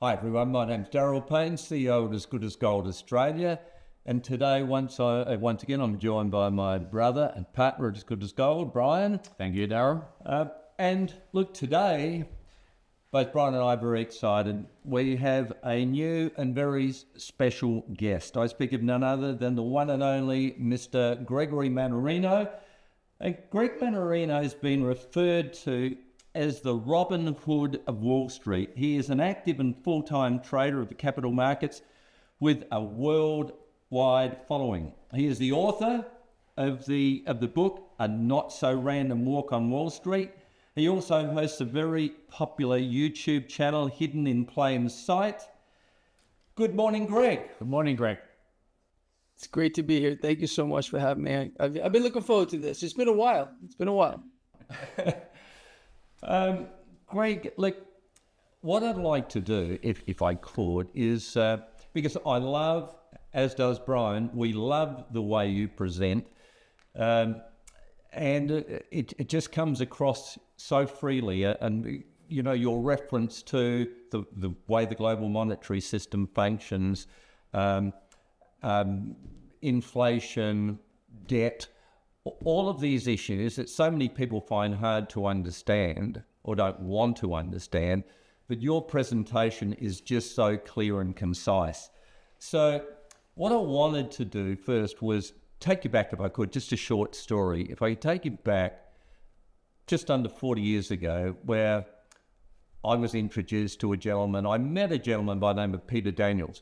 Hi everyone, my name's Darryl Panes, CEO of As Good as Gold Australia, and today once again I'm joined by my brother and partner at As Good as Gold, Brian. Thank you, Darryl. And look, today both Brian and I are very excited. We have a new and very special guest. I speak of none other than the one and only Mr. Gregory Mannarino. And Greg Mannarino has been referred to as the Robin Hood of Wall Street. He is an active and full-time trader of the capital markets with a worldwide following. He is the author of the book, A Not So Random Walk on Wall Street. He also hosts a very popular YouTube channel, Hidden in Plain Sight. Good morning, Greg. Good morning, Greg. It's great to be here. Thank you so much for having me. I've been looking forward to this. It's been a while. Greg, look, what I'd like to do, if I could, is because I love, as does Brian, we love the way you present, and it just comes across so freely, and you know, your reference to the way the global monetary system functions, inflation, debt, all of these issues that so many people find hard to understand or don't want to understand, but your presentation is just so clear and concise. So what I wanted to do first was take you back, if I could, just a short story. If I could take you back just under 40 years ago, where I was introduced to a gentleman. I met a gentleman by the name of Peter Daniels.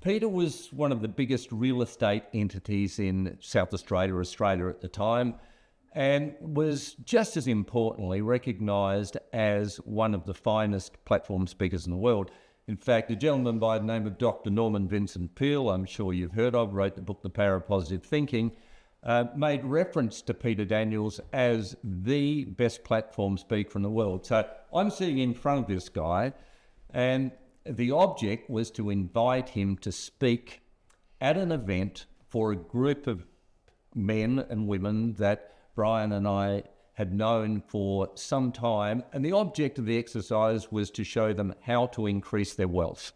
Peter was one of the biggest real estate entities in South Australia at the time, and was just as importantly recognised as one of the finest platform speakers in the world. In fact, a gentleman by the name of Dr. Norman Vincent Peale, I'm sure you've heard of, wrote the book The Power of Positive Thinking, made reference to Peter Daniels as the best platform speaker in the world. So I'm sitting in front of this guy, and the object was to invite him to speak at an event for a group of men and women that Brian and I had known for some time. And the object of the exercise was to show them how to increase their wealth.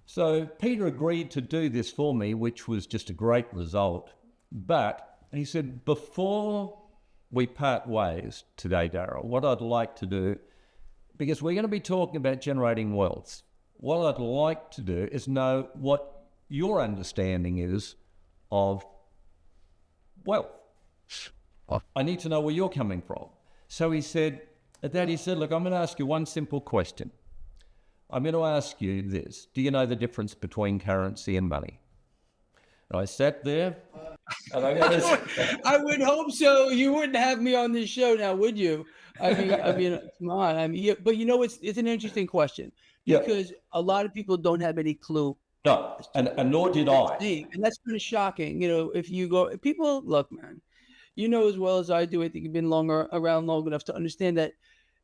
So Peter agreed to do this for me, which was just a great result. But he said, before we part ways today, Darryl, what I'd like to do, because we're going to be talking about generating wealth, what I'd like to do is know what your understanding is of wealth. I need to know where you're coming from. So he said, look, I'm going to ask you one simple question. I'm going to ask you this. Do you know the difference between currency and money? And I sat there. And I would hope so. You wouldn't have me on this show now, would you? I mean, come on. But you know, it's an interesting question because a lot of people don't have any clue. No, and nor did I. And that's kind of shocking. You know, if you go, people, look, man, you know as well as I do, I think you've been around long enough to understand that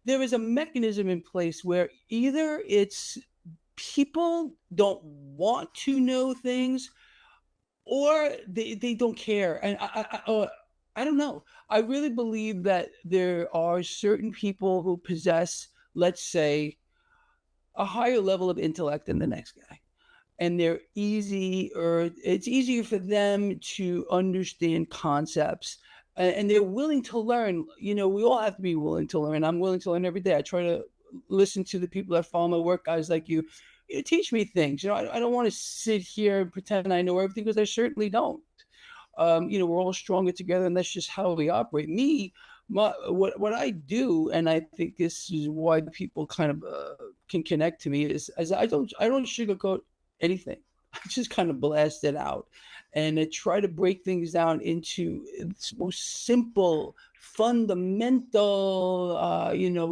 there is a mechanism in place where either it's people don't want to know things or they don't care. And I don't know. I really believe that there are certain people who possess, let's say, a higher level of intellect than the next guy. And it's easier for them to understand concepts, and they're willing to learn. You know, we all have to be willing to learn. I'm willing to learn every day. I try to listen to the people that follow my work, guys like you. You teach me things. You know, I don't want to sit here and pretend I know everything, because I certainly don't. You know, we're all stronger together, and that's just how we operate. What I do, and I think this is why people kind of can connect to me, is I don't sugarcoat anything. I just kind of blast it out, and I try to break things down into its most simple, fundamental,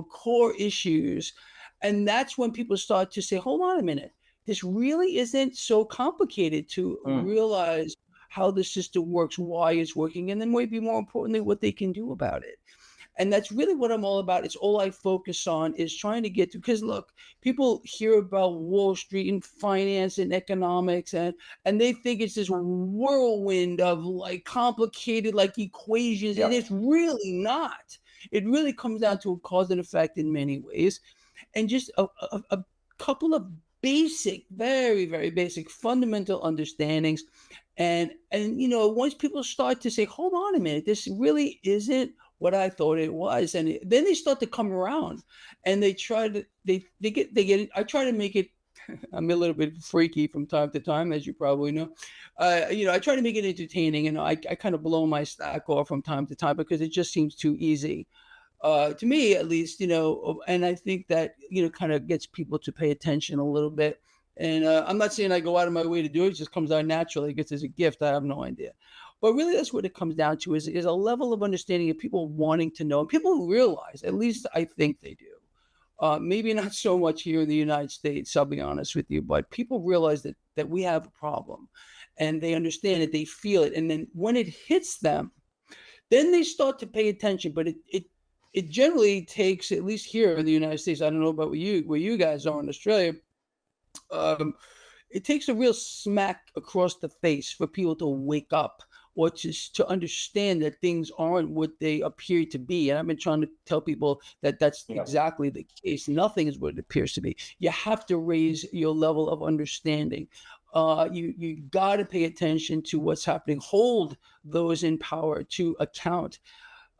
core issues. And that's when people start to say, hold on a minute, this really isn't so complicated to realize how the system works, why it's working, and then maybe more importantly, what they can do about it. And that's really what I'm all about. It's all I focus on, is trying to get to, because look, people hear about Wall Street and finance and economics, and they think it's this whirlwind of like complicated like equations, and it's really not. It really comes down to a cause and effect in many ways, and just a couple of basic, very, very basic fundamental understandings. And once people start to say, hold on a minute, this really isn't what I thought it was. And then they start to come around and they try to, they get it. I try to make it, I'm a little bit freaky from time to time, as you probably know. I try to make it entertaining, and I kind of blow my stack off from time to time because it just seems too easy, to me at least. And I think that kind of gets people to pay attention a little bit. And I'm not saying I go out of my way to do it; it just comes out naturally. It gets as a gift. I have no idea. But really, that's what it comes down to is a level of understanding of people wanting to know, and people who realize, at least I think they do. Maybe not so much here in the United States, I'll be honest with you, but people realize that we have a problem, and they understand it, they feel it, and then when it hits them, then they start to pay attention. But it generally takes, at least here in the United States, I don't know about where you guys are in Australia, um, it takes a real smack across the face for people to wake up or to understand that things aren't what they appear to be. And I've been trying to tell people that that's exactly the case. Nothing is what it appears to be. You have to raise your level of understanding. You got to pay attention to what's happening. Hold those in power to account.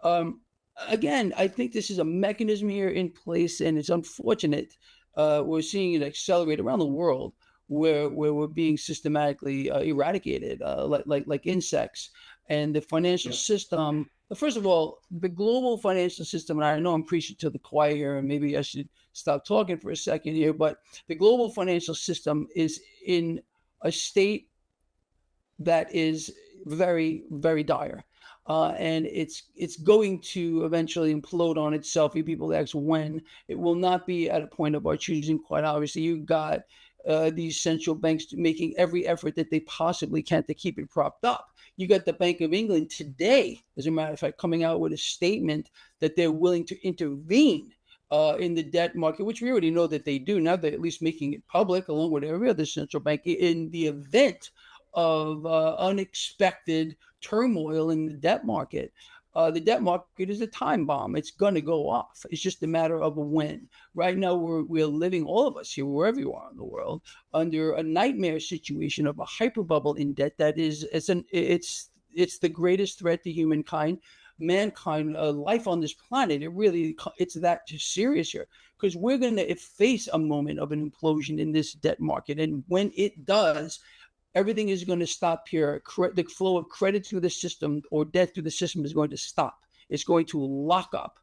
Um, Again, I think this is a mechanism here in place, and it's unfortunate. We're seeing it accelerate around the world, where we're being systematically eradicated, like insects, and the financial system. First of all, the global financial system, and I know I'm preaching to the choir here, and maybe I should stop talking for a second here, but the global financial system is in a state that is very, very dire. And it's going to eventually implode on itself. You people ask when. It will not be at a point of our choosing, quite obviously. You've got these central banks making every effort that they possibly can to keep it propped up. You got the Bank of England today, as a matter of fact, coming out with a statement that they're willing to intervene in the debt market, which we already know that they do. Now they're at least making it public, along with every other central bank, in the event of unexpected turmoil in the debt market. The debt market is a time bomb. It's going to go off. It's just a matter of when. Right now, we're living, all of us here, wherever you are in the world, under a nightmare situation of a hyperbubble in debt that is it's the greatest threat to humankind, mankind, life on this planet. It's that serious here, because we're going to face a moment of an implosion in this debt market, and when it does, everything is going to stop here. The flow of credit through the system or debt through the system is going to stop. It's going to lock up.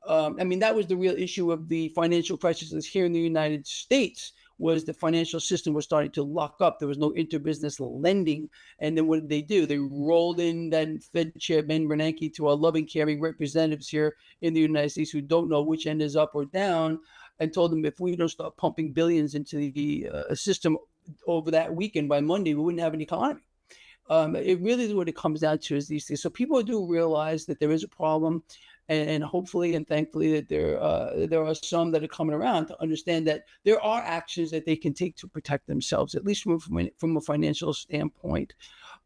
That was the real issue of the financial crisis here in the United States, was the financial system was starting to lock up. There was no interbusiness lending. And then what did they do? They rolled in then Fed Chair Ben Bernanke to our loving, caring representatives here in the United States who don't know which end is up or down, and told them if we don't start pumping billions into the system over that weekend, by Monday, we wouldn't have an economy. It really is what it comes down to, is these things. So people do realize that there is a problem, and hopefully and thankfully that there are some that are coming around to understand that there are actions that they can take to protect themselves, at least from a financial standpoint.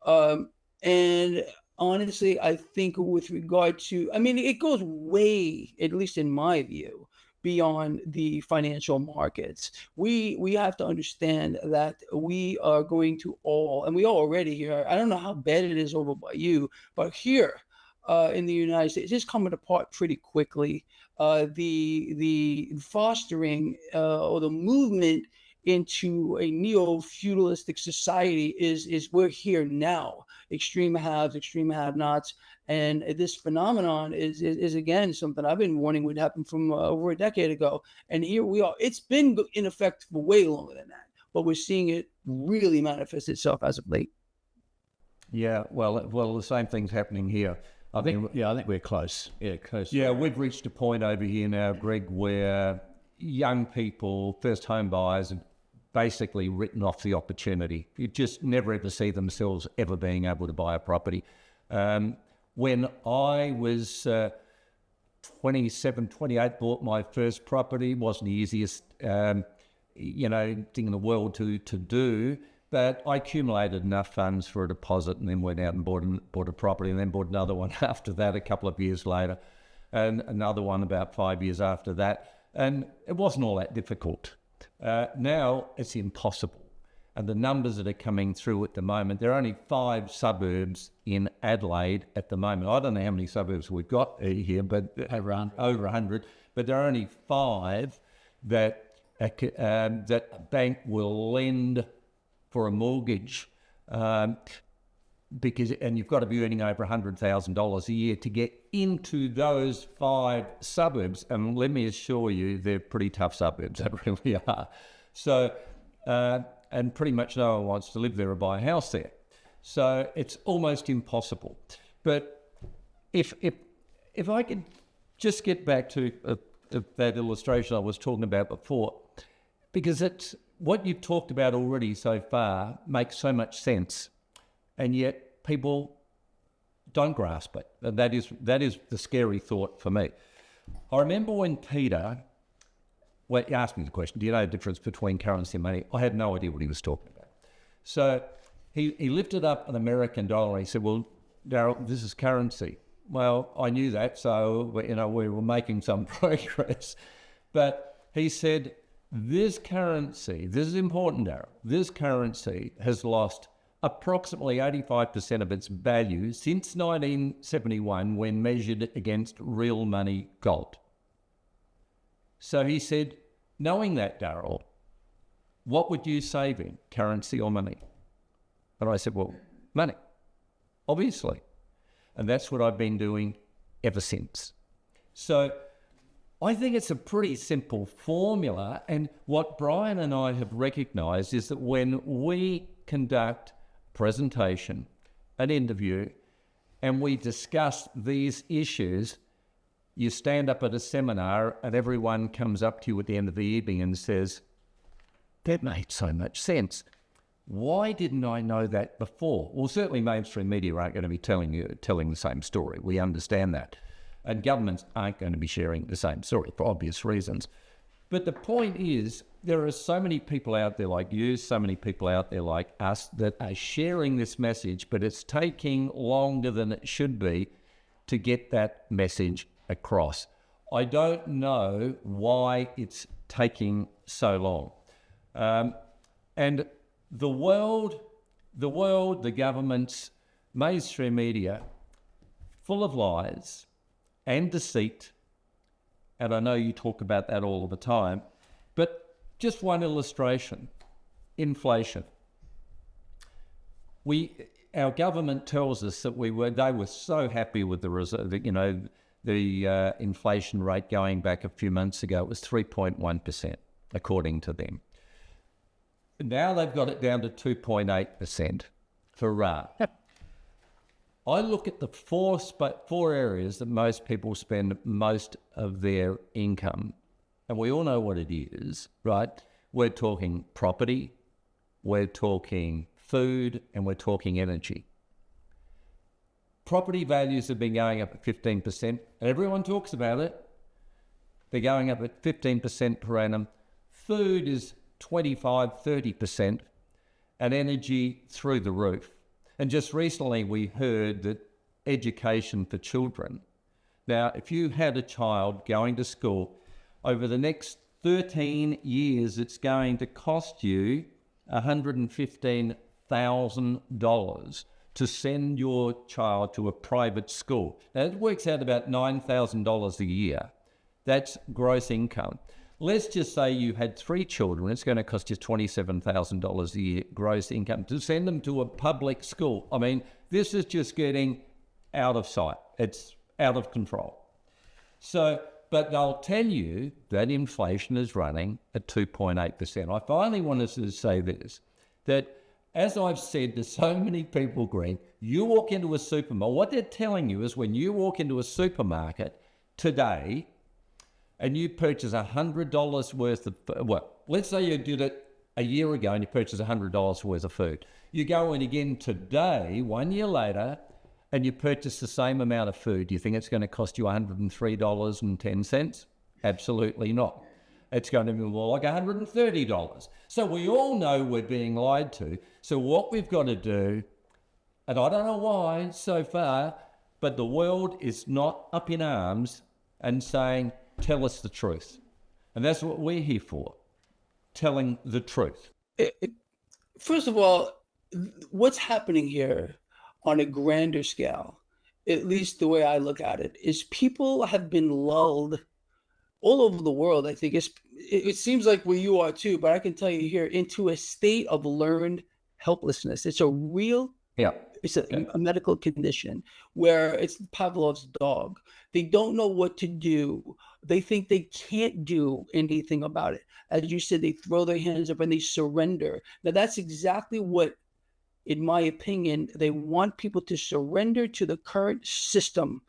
And honestly, I think with regard to, it goes way, at least in my view, beyond the financial markets. We have to understand that we are going to all, and we are already here. I don't know how bad it is over by you, but here in the United States, it's coming apart pretty quickly. The fostering or the movement into a neo-feudalistic society is we're here now. Extreme haves, extreme have-nots. And this phenomenon is again something I've been warning would happen from over a decade ago. And here we are. It's been in effect for way longer than that, but we're seeing it really manifest itself as of late. Yeah, well, the same thing's happening here. I think we're close. Yeah, close. Yeah, we've reached a point over here now, Greg, where young people, first home buyers, have basically written off the opportunity. You just never ever see themselves ever being able to buy a property. When I was 27, 28, bought my first property. Wasn't the easiest, thing in the world to do, but I accumulated enough funds for a deposit and then went out and bought a property, and then bought another one after that a couple of years later, and another one about 5 years after that. And it wasn't all that difficult Now it's impossible. And the numbers that are coming through at the moment, there are only 5 suburbs in Adelaide at the moment. I don't know how many suburbs we've got here, but Over 100. Over 100. But there are only 5 that that a bank will lend for a mortgage, because you've got to be earning over $100,000 a year to get into those 5 suburbs. And let me assure you, they're pretty tough suburbs. They really are. So. And pretty much no one wants to live there or buy a house there. So it's almost impossible. But if I could just get back to that illustration I was talking about before, because it's what you've talked about already so far makes so much sense, and yet people don't grasp it. And that is the scary thought for me. I remember when Peter... Well, he asked me the question, do you know the difference between currency and money? I had no idea what he was talking about. So he lifted up an American dollar. He said, well, Darryl, this is currency. Well, I knew that, so we were making some progress. But he said, this currency, this is important, Darryl, this currency has lost approximately 85% of its value since 1971 when measured against real money gold. So he said, knowing that, Darryl, what would you save in, currency or money? And I said, well, money, obviously. And that's what I've been doing ever since. So I think it's a pretty simple formula. And what Brian and I have recognised is that when we conduct a presentation, an interview, and we discuss these issues, you stand up at a seminar and everyone comes up to you at the end of the evening and says, that made so much sense. Why didn't I know that before? Well, certainly mainstream media aren't going to be telling the same story. We understand that. And governments aren't going to be sharing the same story for obvious reasons. But the point is, there are so many people out there like you, so many people out there like us that are sharing this message, but it's taking longer than it should be to get that message across. I don't know why it's taking so long. And the world, the governments, mainstream media, full of lies and deceit, and I know you talk about that all the time, but just one illustration, inflation. Our government tells us that they were so happy with the inflation rate going back a few months ago. It was 3.1%, according to them. Now they've got it down to 2.8%. Hurrah. I look at the four areas that most people spend most of their income, and we all know what it is, right? We're talking property, we're talking food, and we're talking energy. Property values have been going up at 15%, and everyone talks about it. They're going up at 15% per annum. Food is 25, 30%, and energy through the roof. And just recently we heard that education for children. Now, if you had a child going to school, over the next 13 years, it's going to cost you $115,000 to send your child to a private school. Now, it works out about $9,000 a year. That's gross income. Let's just say you had 3 children. It's going to cost you $27,000 a year gross income to send them to a public school. I mean, this is just getting out of sight. It's out of control. So, but they'll tell you that inflation is running at 2.8%. I finally wanted to say this, that as I've said to so many people, Greg, you walk into a supermarket, what they're telling you is when you walk into a supermarket today and you purchase $100 worth of, well, let's say you did it a year ago and you purchased $100 worth of food. You go in again today, 1 year later, and you purchase the same amount of food. Do you think it's going to cost you $103.10? Absolutely not. It's going to be more like $130. So we all know we're being lied to. So what we've got to do, and I don't know why so far, but the world is not up in arms and saying, tell us the truth. And that's what we're here for. telling the truth? First of all, what's happening here on a grander scale, at least the way I look at it, is people have been lulled all over the world. I think it seems like where you are too, but I can tell you here, into a state of learned helplessness. It's a real, it's a medical condition where it's Pavlov's dog. They don't know what to do. They think they can't do anything about it. As you said, they throw their hands up and they surrender. Now that's exactly what, in my opinion, they want people to surrender to the current system,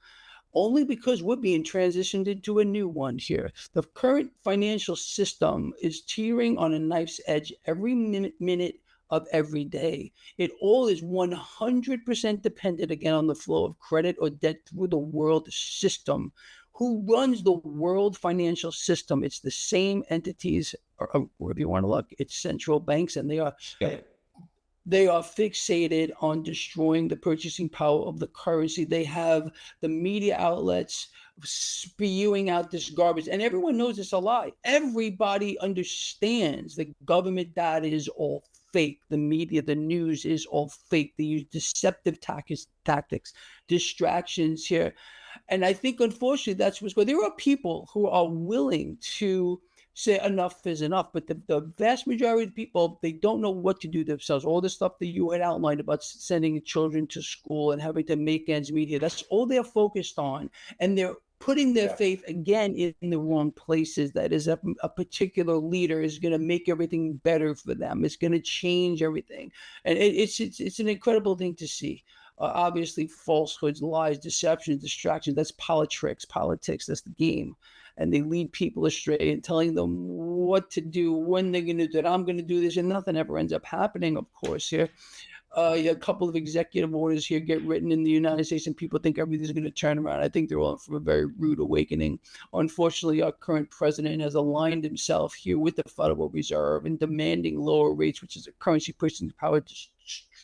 only because we're being transitioned into a new one here. The current financial system is teetering on a knife's edge every minute of every day. It all is 100% dependent again on the flow of credit or debt through the world system. Who runs the world financial system? It's the same entities, or wherever you want to look, it's central banks, and they are fixated on destroying the purchasing power of the currency. They have the media outlets spewing out this garbage, and everyone knows it's a lie. Everybody understands the government data is all fake. The media, the news is all fake. They use deceptive tactics, distractions here. And I think, unfortunately, that's what's going. There are people who are willing to say enough is enough, but the vast majority of people, they don't know what to do themselves. All the stuff that you had outlined about sending children to school and having to make ends meet here, that's all they're focused on. And they're putting their faith again in the wrong places. That is a particular leader is going to make everything better for them. It's going to change everything. And it's an incredible thing to see. Obviously, falsehoods, lies, deception, distraction, that's politics, that's the game. And they lead people astray and telling them what to do, when they're going to do it. I'm going to do this, and nothing ever ends up happening, of course, here. A couple of executive orders here get written in the United States, and people think everything's going to turn around. I think they're all from a very rude awakening. Unfortunately, our current president has aligned himself here with the Federal Reserve and demanding lower rates, which is a currency pushing power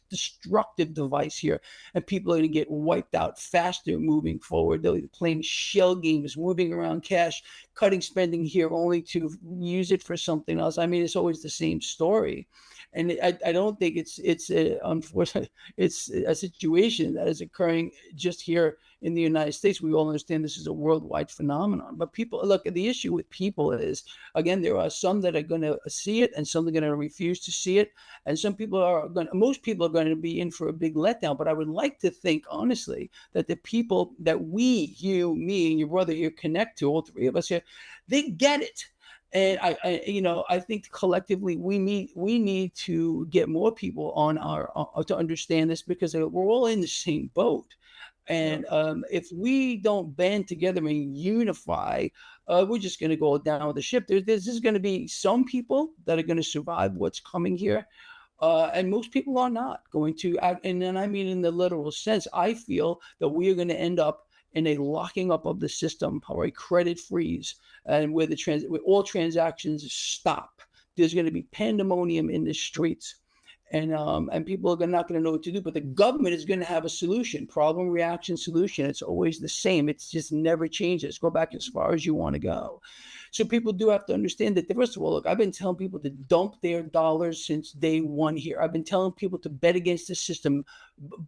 destructive device here, and people are going to get wiped out faster moving forward. They'll be playing shell games, moving around cash, cutting spending here only to use it for something else. I mean, it's always the same story. And I don't think it's unfortunately, it's a situation that is occurring just here in the United States. We all understand this is a worldwide phenomenon. But people, look, the issue with people is, again, there are some that are going to see it and some are going to refuse to see it. And most people are going to be in for a big letdown. But I would like to think, honestly, that the people that we, you, me, and your brother here connect to, all three of us here, they get it. And I think collectively we need to get more people on to understand this, because we're all in the same boat. And if we don't band together and unify, we're just going to go down with the ship. There's just going to be some people that are going to survive what's coming here. And most people are not going to. And then I mean, in the literal sense, I feel that we are going to end up in a locking up of the system, or a credit freeze, and where all transactions stop. There's going to be pandemonium in the streets, and people are not going to know what to do. But the government is going to have a solution, problem, reaction, solution. It's always the same. It's just never changes. Go back as far as you want to go. So people do have to understand that, first of all, look, I've been telling people to dump their dollars since day one here. I've been telling people to bet against the system,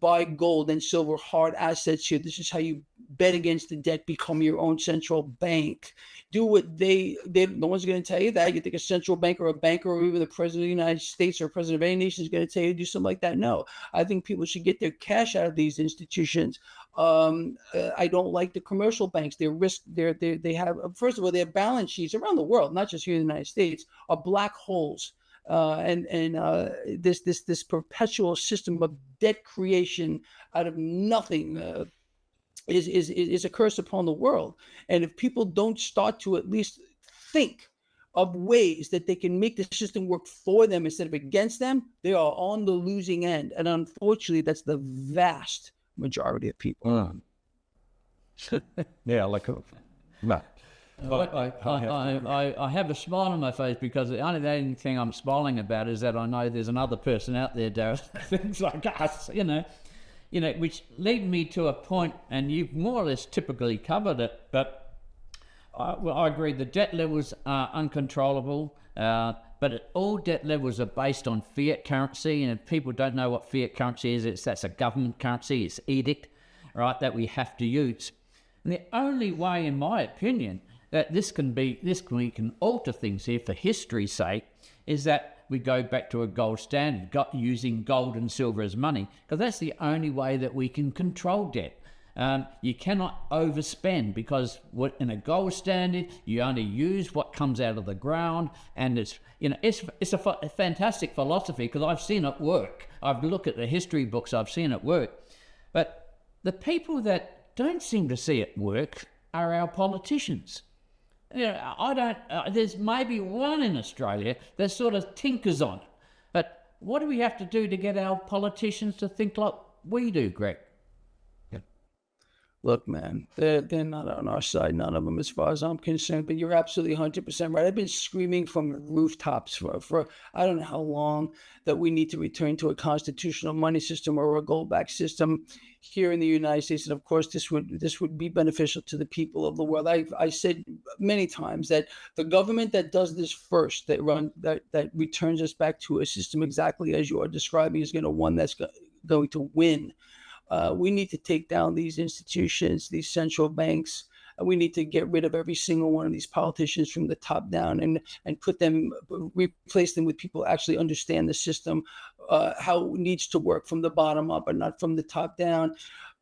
buy gold and silver, hard assets here. This is how you bet against the debt, become your own central bank. Do what no one's going to tell you that. You think a central bank or a banker or even the president of the United States or president of any nation is going to tell you to do something like that? No. I think people should get their cash out of these institutions. I don't like the commercial banks. They have, first of all, their balance sheets around the world, not just here in the United States, are black holes. This perpetual system of debt creation out of nothing is a curse upon the world. And if people don't start to at least think of ways that they can make the system work for them instead of against them, they are on the losing end. And unfortunately, that's the vast majority of people. Yeah, like no. I have a smile on my face, because the only thing I'm smiling about is that I know there's another person out there, Darryl, things like us, which lead me to a point, and you've more or less typically covered it, but I agree the debt levels are uncontrollable. but all debt levels are based on fiat currency, and if people don't know what fiat currency is, that's a government currency, it's edict, right, that we have to use. And the only way, in my opinion, that we can alter things here for history's sake is that we go back to a gold standard, using gold and silver as money, because that's the only way that we can control debt. You cannot overspend, because in a gold standard, you only use what comes out of the ground, and it's a fantastic philosophy, because I've seen it work. I've looked at the history books, I've seen it work. But the people that don't seem to see it work are our politicians. There's maybe one in Australia that sort of tinkers on it. But what do we have to do to get our politicians to think like we do, Greg? Look, man, they're not on our side, none of them, as far as I'm concerned. But you're absolutely 100% right. I've been screaming from rooftops for I don't know how long that we need to return to a constitutional money system or a gold-backed system here in the United States. And of course, this would be beneficial to the people of the world. I said many times that the government that does this first, that returns us back to a system exactly as you are describing, is one that's going to win. We need to take down these institutions, these central banks. We need to get rid of every single one of these politicians from the top down and replace them with people who actually understand the system, how it needs to work from the bottom up and not from the top down.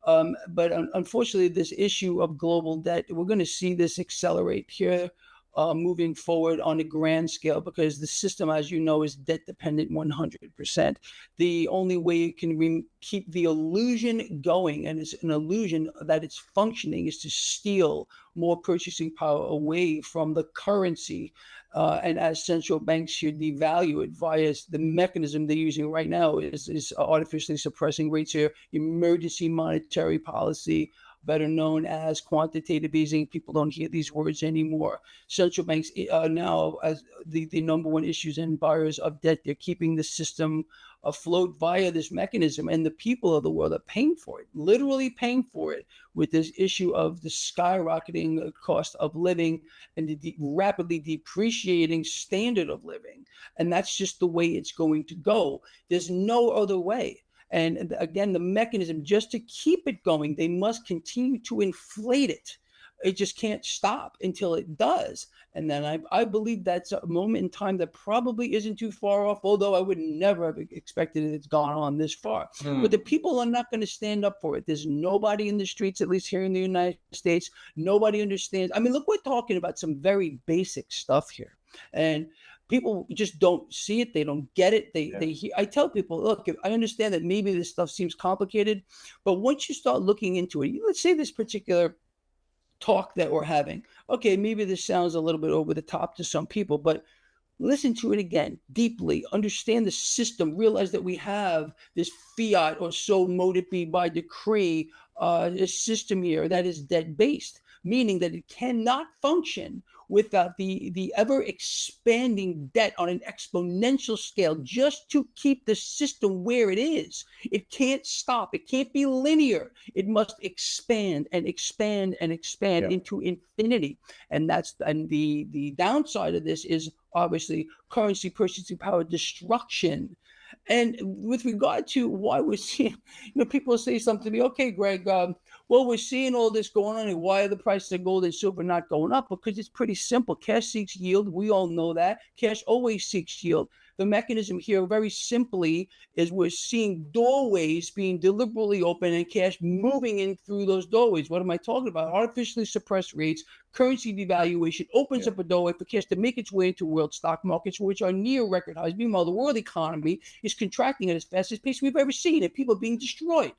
But unfortunately, this issue of global debt, we're going to see this accelerate here moving forward on a grand scale, because the system, as you know, is debt dependent 100%. The only way you can keep the illusion going, and it's an illusion that it's functioning, is to steal more purchasing power away from the currency. And as central banks should devalue it via the mechanism they're using right now is artificially suppressing rates here, emergency monetary policy, better known as quantitative easing. People don't hear these words anymore. Central banks are now as the number one issues and buyers of debt. They're keeping the system afloat via this mechanism, and the people of the world are paying for it, literally paying for it, with this issue of the skyrocketing cost of living and the rapidly depreciating standard of living. And that's just the way it's going to go. There's no other way. And again, the mechanism, just to keep it going, they must continue to inflate it. It just can't stop until it does. And then I believe that's a moment in time that probably isn't too far off, although I would never have expected it's gone on this far. But the people are not going to stand up for it. There's nobody in the streets, at least here in the United States. Nobody understands. I mean, look, we're talking about some very basic stuff here. And people just don't see it. They don't get it. I tell people, look, I understand that maybe this stuff seems complicated, but once you start looking into it, let's say this particular talk that we're having, okay, maybe this sounds a little bit over the top to some people, but listen to it again deeply, understand the system, realize that we have this fiat, or so mote it be by decree, a system here that is debt-based, meaning that it cannot function without the ever expanding debt on an exponential scale just to keep the system where it is. It can't stop. It can't be linear. It must expand and expand and expand into infinity. And the downside of this is obviously currency purchasing power destruction. And with regard to why we're seeing, people say something to me, okay, Greg, well, we're seeing all this going on, and why are the prices of gold and silver not going up? Because it's pretty simple. Cash seeks yield. We all know that. Cash always seeks yield. The mechanism here, very simply, is we're seeing doorways being deliberately open and cash moving in through those doorways. What am I talking about? Artificially suppressed rates, currency devaluation opens up a doorway for cash to make its way into world stock markets, which are near record highs. Meanwhile, the world economy is contracting at its fastest pace we've ever seen, and people are being destroyed.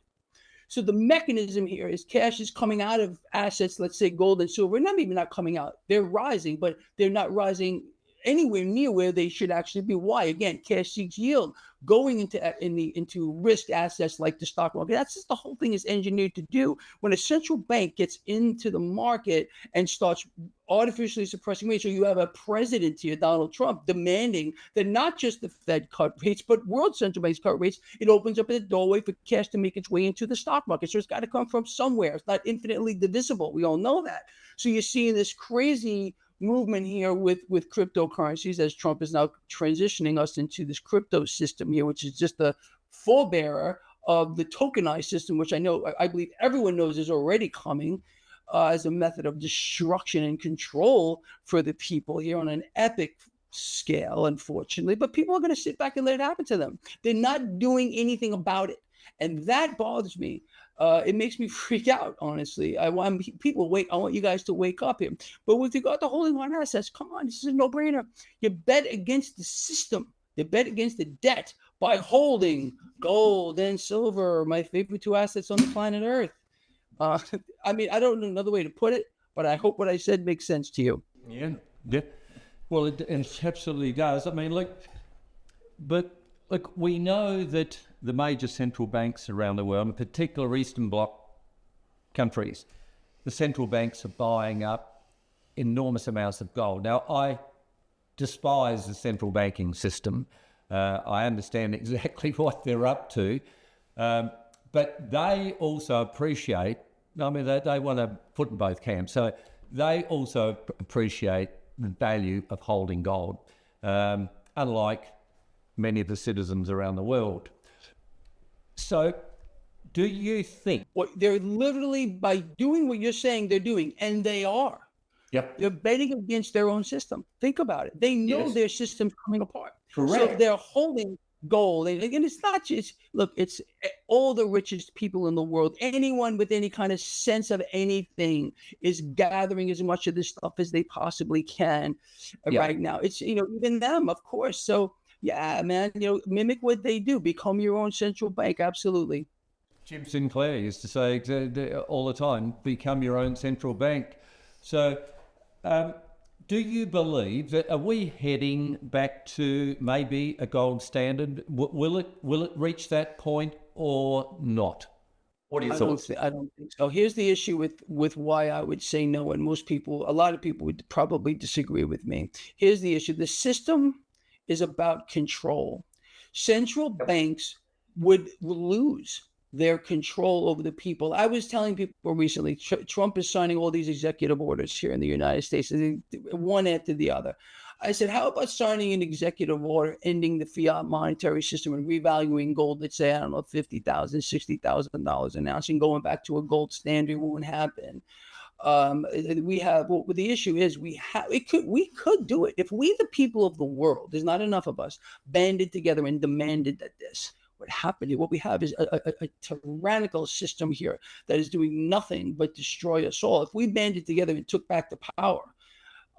So the mechanism here is cash is coming out of assets, let's say gold and silver, not coming out. They're rising, but they're not rising anywhere near where they should actually be. Why? Again, cash seeks yield. Going into risk assets like the stock market, that's just the whole thing is engineered to do. When a central bank gets into the market and starts artificially suppressing rates, so you have a president here, Donald Trump, demanding that not just the Fed cut rates, but world central banks cut rates, it opens up a doorway for cash to make its way into the stock market. So it's got to come from somewhere. It's not infinitely divisible. We all know that. So you're seeing this crazy movement here with cryptocurrencies, as Trump is now transitioning us into this crypto system here, which is just the forebearer of the tokenized system, which I believe everyone knows is already coming as a method of destruction and control for the people here on an epic scale, unfortunately. But people are going to sit back and let it happen to them. They're not doing anything about it. And that bothers me. It makes me freak out, honestly. I want you guys to wake up here. But with regard to holding on assets, come on, this is a no-brainer. You bet against the system. You bet against the debt by holding gold and silver, my favorite two assets on the planet Earth. I mean, I don't know another way to put it, but I hope what I said makes sense to you. Yeah. Well, it absolutely does. I mean, we know that the major central banks around the world, in particular Eastern Bloc countries, the central banks are buying up enormous amounts of gold. Now, I despise the central banking system. I understand exactly what they're up to, but they also appreciate, I mean, they want to put in both camps, so they also appreciate the value of holding gold, unlike many of the citizens around the world. So do you think... Well, they're literally, by doing what you're saying they're doing, and they are. Yep. They're betting against their own system. Think about it. They know their system's coming apart. Correct. So they're holding gold. And it's not just, look, it's all the richest people in the world. Anyone with any kind of sense of anything is gathering as much of this stuff as they possibly can right now. It's, even them, of course. So, yeah, man, mimic what they do. Become your own central bank. Absolutely. Jim Sinclair used to say all the time, become your own central bank. So do you believe that, are we heading back to maybe a gold standard? Will it reach that point or not? What are your thoughts? I don't think so. Here's the issue with why I would say no, and a lot of people would probably disagree with me. Here's the issue. The system is about control. Central banks would lose their control over the people. I was telling people recently, Trump is signing all these executive orders here in the United States, one after the other. I said, how about signing an executive order ending the fiat monetary system and revaluing gold, let's say, I don't know, $50,000, $60,000 an ounce, and going back to a gold standard won't happen. The issue is we could do it if we, the people of the world, there's not enough of us, banded together and demanded that this would happen. What we have is a tyrannical system here that is doing nothing but destroy us all. If we banded together and took back the power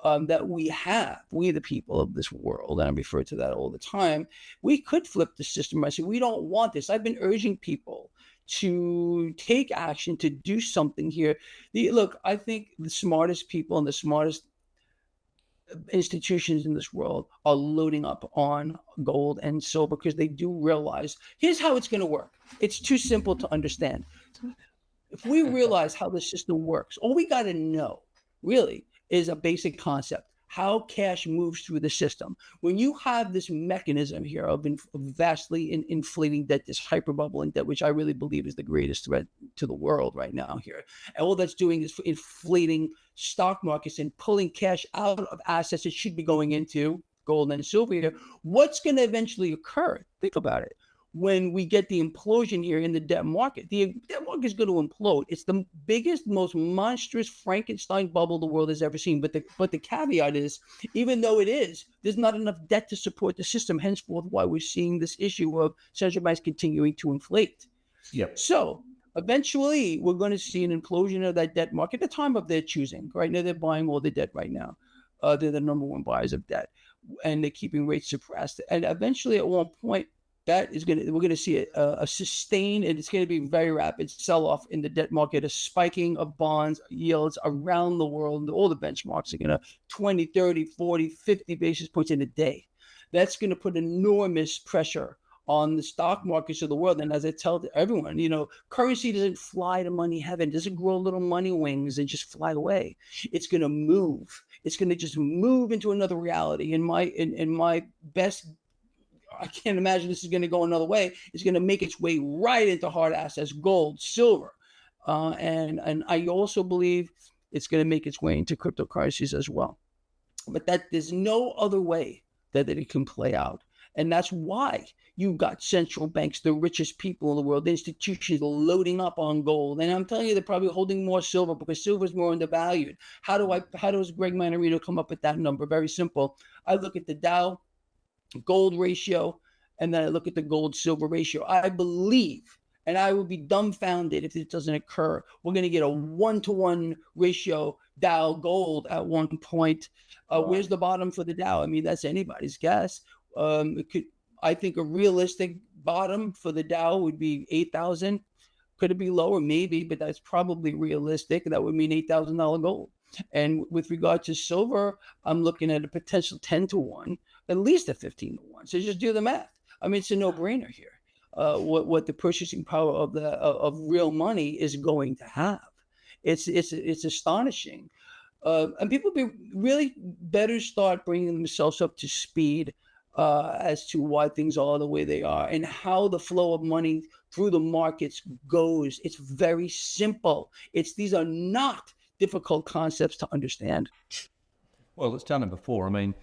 that we have, we the people of this world, and I refer to that all the time, we could flip the system. I say, we don't want this. I've been urging people to take action, to do something here. Look, I think the smartest people and the smartest institutions in this world are loading up on gold and silver because they do realize, here's how it's going to work. It's too simple to understand. If we realize how the system works, all we got to know really is a basic concept, how cash moves through the system. When you have this mechanism here of vastly inflating debt, this hyperbubble in debt, which I really believe is the greatest threat to the world right now here, and all that's doing is inflating stock markets and pulling cash out of assets that should be going into gold and silver here, what's going to eventually occur? Think about it. When we get the implosion here in the debt market is going to implode. It's the biggest, most monstrous Frankenstein bubble the world has ever seen. But the caveat is, even though it is, there's not enough debt to support the system. Henceforth, why we're seeing this issue of central banks continuing to inflate. Yep. So eventually, we're going to see an implosion of that debt market at the time of their choosing. Right now, they're buying all the debt right now. They're the number one buyers of debt, and they're keeping rates suppressed. And eventually, at one point, we're going to see a sustained, and it's going to be very rapid sell-off in the debt market, a spiking of bonds yields around the world. And all the benchmarks are going to 20, 30, 40, 50 basis points in a day. That's going to put enormous pressure on the stock markets of the world. And as I tell everyone, currency doesn't fly to money heaven. It doesn't grow little money wings and just fly away. It's going to move. It's going to just move into another reality. In my best, I can't imagine this is going to go another way. It's going to make its way right into hard assets, gold, silver. And I also believe it's going to make its way into cryptocurrencies as well. but that there's no other way that it can play out. And that's why you've got central banks, the richest people in the world, the institutions loading up on gold. And I'm telling you, they're probably holding more silver because silver is more undervalued. How does Greg Mannarino come up with that number? Very simple. I look at the Dow gold ratio, and then I look at the gold silver ratio. I believe, and I would be dumbfounded if it doesn't occur, we're going to get a 1-to-1 ratio Dow gold at one point. Where's the bottom for the Dow? I mean, that's anybody's guess. I think a realistic bottom for the Dow would be 8,000. Could it be lower? Maybe, but that's probably realistic. That would mean $8,000 gold. And with regard to silver, I'm looking at a potential 10-to-1, at least a 15-to-1. So just do the math. I mean, it's a no-brainer here. What the purchasing power of real money is going to have. It's astonishing. And people really better start bringing themselves up to speed as to why things are the way they are and how the flow of money through the markets goes. It's very simple. These are not difficult concepts to understand. Well, it's done it before. I mean,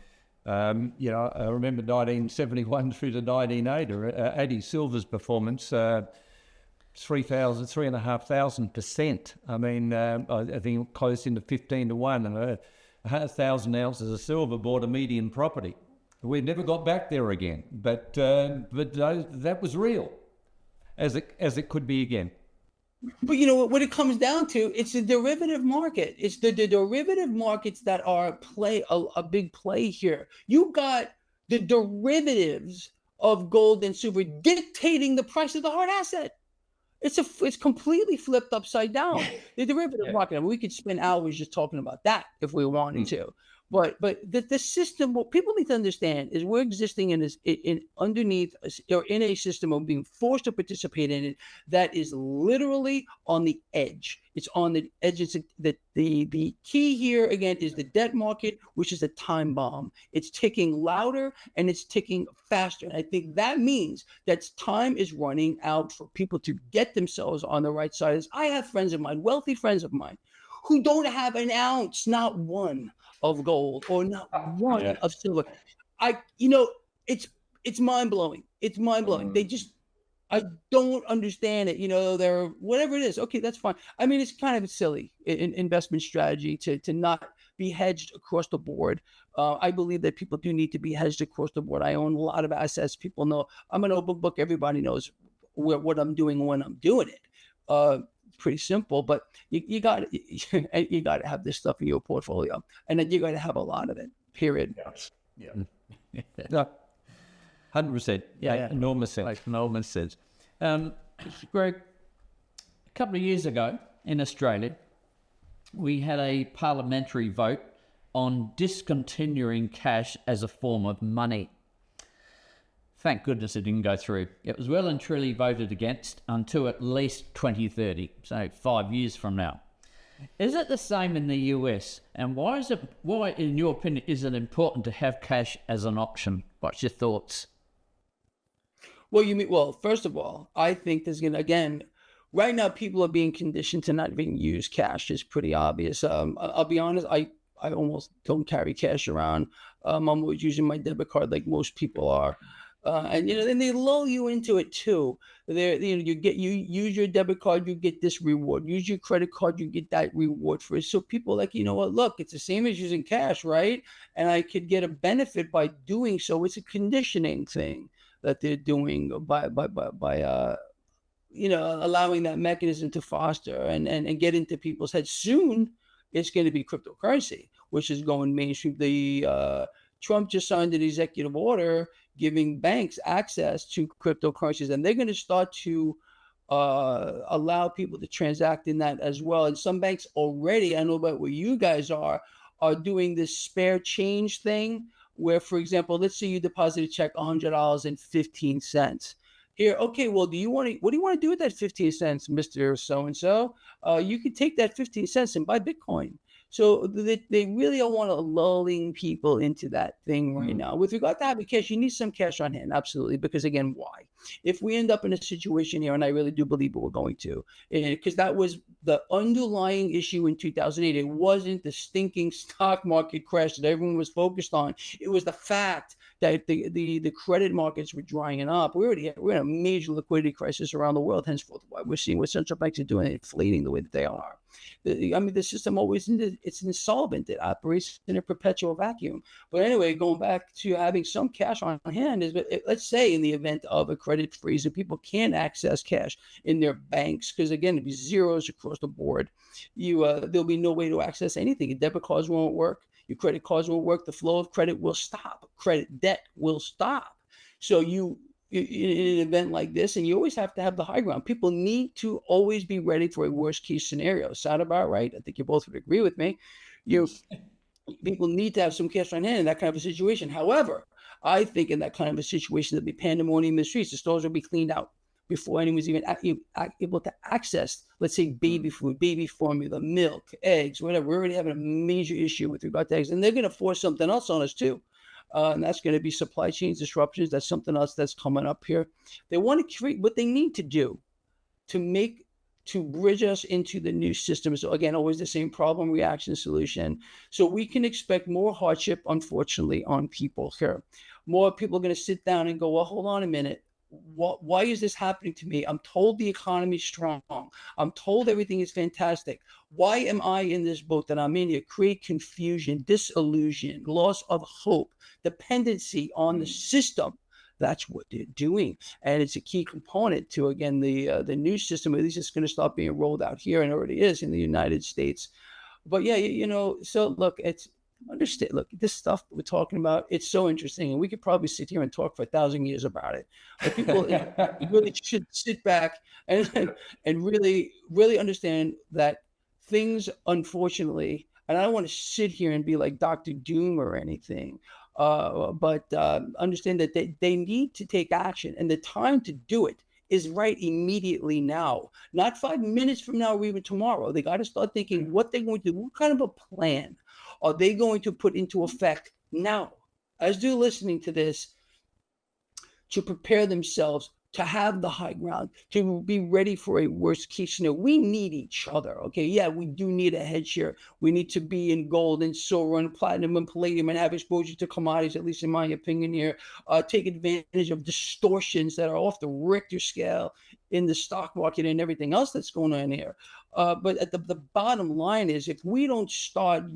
I remember 1971 through to 1980, silver's performance, 3,500%. I mean, I think close into 15-to-1, and 1,000 ounces of silver bought a median property. We never got back there again, but that was real, as it could be again. But you know what it comes down to? It's the derivative market. It's the derivative markets that are a big play here. You got the derivatives of gold and silver dictating the price of the hard asset. It's completely flipped upside down. The derivative market. I mean, we could spend hours just talking about that if we wanted to. But the system, what people need to understand is we're existing in a system of being forced to participate in it that is literally on the edge. It's on the edge. It's the key here again is the debt market, which is a time bomb. It's ticking louder and it's ticking faster. And I think that means that time is running out for people to get themselves on the right side. I have friends of mine, wealthy friends of mine, who don't have an ounce, not one, of gold or not one of silver. It's mind-blowing. It's mind-blowing. I don't understand it. They're whatever it is. Okay, that's fine. I mean, it's kind of a silly investment strategy to not be hedged across the board. I believe that people do need to be hedged across the board. I own a lot of assets. People know I'm an open book. Everybody knows what I'm doing when I'm doing it. Pretty simple, but you got to have this stuff in your portfolio, and then you got to have a lot of it. Period. Yes. Yeah. No, 100%. Yeah. Enormous sense. Makes enormous sense. Greg, a couple of years ago in Australia, we had a parliamentary vote on discontinuing cash as a form of money. Thank goodness it didn't go through. It was well and truly voted against until at least 2030, so 5 years from now. Is it the same in the US? And why, in your opinion, is it important to have cash as an option? What's your thoughts? Well, first of all, I think there's again, right now people are being conditioned to not even use cash. It's pretty obvious. I'll be honest, I almost don't carry cash around. I'm always using my debit card like most people are. And then they lull you into it too. You use your debit card, you get this reward. Use your credit card, you get that reward for it. So people are like, you know what? Look, it's the same as using cash, right? And I could get a benefit by doing so. It's a conditioning thing that they're doing by allowing that mechanism to foster and get into people's heads. Soon, it's going to be cryptocurrency, which is going mainstream. Trump just signed an executive order giving banks access to cryptocurrencies, and they're going to start to allow people to transact in that as well. And some banks already, I know about where you guys are doing this spare change thing where, for example, let's say you deposit a check $100.15. Here, okay, well, what do you want to do with that 15 cents, Mr. So-and-so? You could take that 15 cents and buy Bitcoin. So they really don't want to lulling people into that thing right now. With regard to having cash, you need some cash on hand, absolutely. Because again, why? If we end up in a situation here, and I really do believe we're going to, because that was the underlying issue in 2008. It wasn't the stinking stock market crash that everyone was focused on. It was the fact that the credit markets were drying up. We're in a major liquidity crisis around the world. Henceforth, why we're seeing what central banks are doing, inflating the way that they are. The system always it's insolvent. It operates in a perpetual vacuum. But anyway, going back to having some cash on hand is, let's say in the event of a credit freeze, if people can't access cash in their banks, because again, it'd be zeros across the board. There'll be no way to access anything. Your debit cards won't work. Your credit cards won't work. The flow of credit will stop. Credit debt will stop. So in an event like this, and you always have to have the high ground. People need to always be ready for a worst case scenario. Sound about right? I think you both would agree with me. People need to have some cash on hand in that kind of a situation. However, I think in that kind of a situation, there'll be pandemonium in the streets. The stores will be cleaned out before anyone's even able to access, let's say, baby food, baby formula, milk, eggs, whatever. We're already having a major issue with regard to eggs, and they're going to force something else on us too. And that's going to be supply chain disruptions. That's something else that's coming up here. They want to create what they need to do to bridge us into the new system. So again, always the same problem, reaction, solution. So we can expect more hardship, unfortunately, on people here. More people are going to sit down and go, well, hold on a minute. Why is this happening to me? I'm told the economy's strong. I'm told everything is fantastic. Why am I in this boat that I'm in here? Create confusion, disillusion, loss of hope, dependency on the system. That's what they're doing. And it's a key component to, again, the new system. At least it's going to start being rolled out here, and already is in the United States. But yeah, so look, understand, look, this stuff we're talking about, it's so interesting, and we could probably sit here and talk for 1,000 years about it. But people really should sit back and really understand that things, unfortunately, and I don't want to sit here and be like Dr. Doom or anything, but understand that they need to take action, and the time to do it is right immediately now, not 5 minutes from now or even tomorrow. They got to start thinking what they're going to do, what kind of a plan are they going to put into effect now, as they're listening to this, to prepare themselves to have the high ground, to be ready for a worst case scenario. We need each other, okay? Yeah, we do need a head share. We need to be in gold and silver and platinum and palladium and have exposure to commodities, at least in my opinion here. Take advantage of distortions that are off the Richter scale in the stock market and everything else that's going on here. But at the bottom line is, if we don't start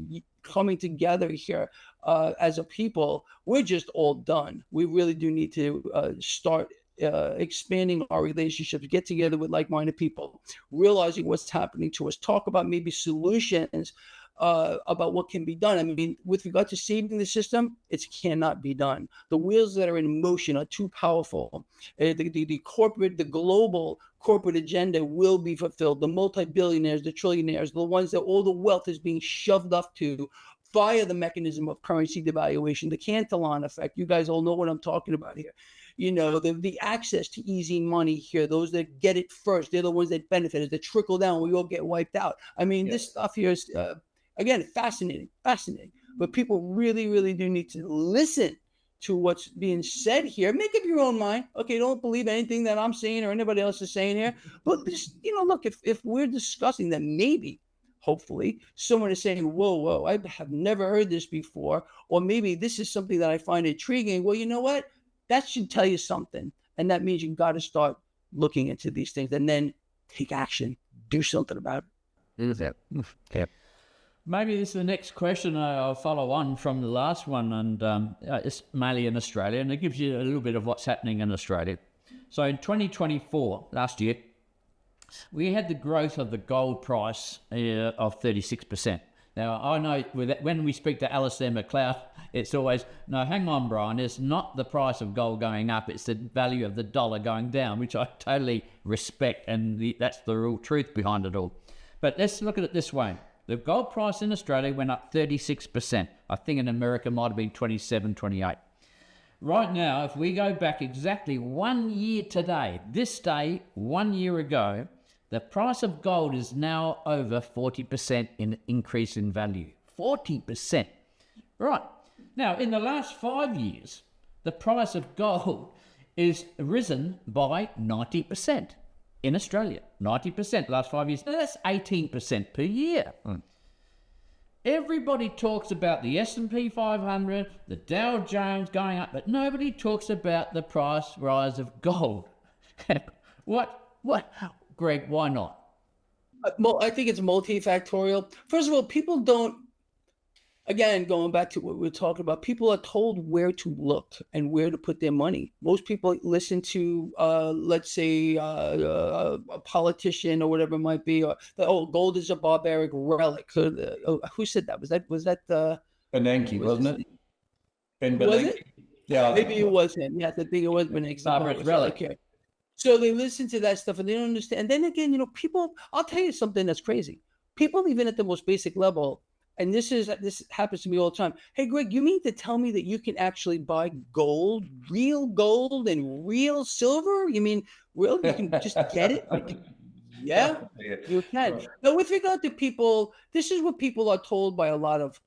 coming together here as a people, we're just all done. We really do need to start expanding our relationships, get together with like-minded people, realizing what's happening to us, talk about maybe solutions about what can be done. I mean, with regard to saving the system, it cannot be done. The wheels that are in motion are too powerful. The global corporate agenda will be fulfilled. The multi-billionaires, the trillionaires, the ones that all the wealth is being shoved up to via the mechanism of currency devaluation, the Cantillon effect. You guys all know what I'm talking about here. You know, the access to easy money here, those that get it first, they're the ones that benefit. As they trickle down, we all get wiped out. I mean, This stuff here is, again, fascinating. But people really, really do need to listen to what's being said here. Make up your own mind. Okay, don't believe anything that I'm saying or anybody else is saying here. But just, look, if we're discussing that, maybe, hopefully, someone is saying, whoa, I have never heard this before. Or maybe this is something that I find intriguing. Well, you know what? That should tell you something. And that means you got to start looking into these things and then take action, do something about it. Yeah. Maybe this is the next question. I'll follow on from the last one, and it's mainly in Australia, and it gives you a little bit of what's happening in Australia. So in 2024, last year, we had the growth of the gold price of 36%. Now, I know when we speak to Alistair McLeod, it's always, no, hang on, Brian, it's not the price of gold going up, it's the value of the dollar going down, which I totally respect, and that's the real truth behind it all. But let's look at it this way. The gold price in Australia went up 36%. I think in America it might have been 27, 28. Right now, if we go back exactly 1 year today, this day, 1 year ago, the price of gold is now over 40% in increase in value. 40%. Right. Now, in the last 5 years, the price of gold is risen by 90% in Australia. 90% last 5 years. Now, that's 18% per year. Everybody talks about the S&P 500, the Dow Jones going up, but nobody talks about the price rise of gold. What, Greg, why not? Well, I think it's multifactorial. First of all, people don't, again, going back to what we were talking about, people are told where to look and where to put their money. Most people listen to, let's say, a politician or whatever it might be, or, oh, gold is a barbaric relic. Who said that? Was that Bernanke, wasn't it? Ben Was Bernanke. it? Yeah. Maybe it was him. Yes, I think it was Bernanke. Barbaric relic. Okay. So they listen to that stuff and they don't understand. And then again, people, I'll tell you something that's crazy. People, even at the most basic level, and this happens to me all the time. Hey, Greg, you mean to tell me that you can actually buy gold, real gold and real silver? You mean, really? You can just get it? Yeah, you can. Now, with regard to people, this is what people are told by a lot of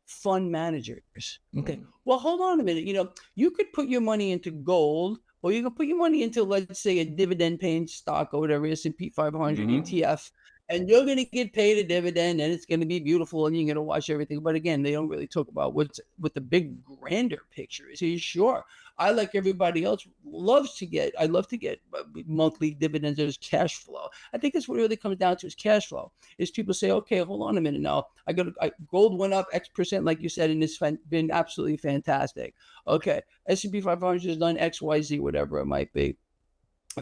fund managers. Okay. Well, hold on a minute. You could put your money into gold, or you can put your money into, let's say, a dividend-paying stock or whatever, S&P 500 ETF. And you're going to get paid a dividend, and it's going to be beautiful, and you're going to watch everything. But again, they don't really talk about what the big grander picture is. Sure, I, like everybody else, I love to get monthly dividends as cash flow. I think that's what it really comes down to, is cash flow. Is people say, okay, hold on a minute now. Gold went up X%, like you said, and it's been absolutely fantastic. Okay, S&P 500 has done X, Y, Z, whatever it might be.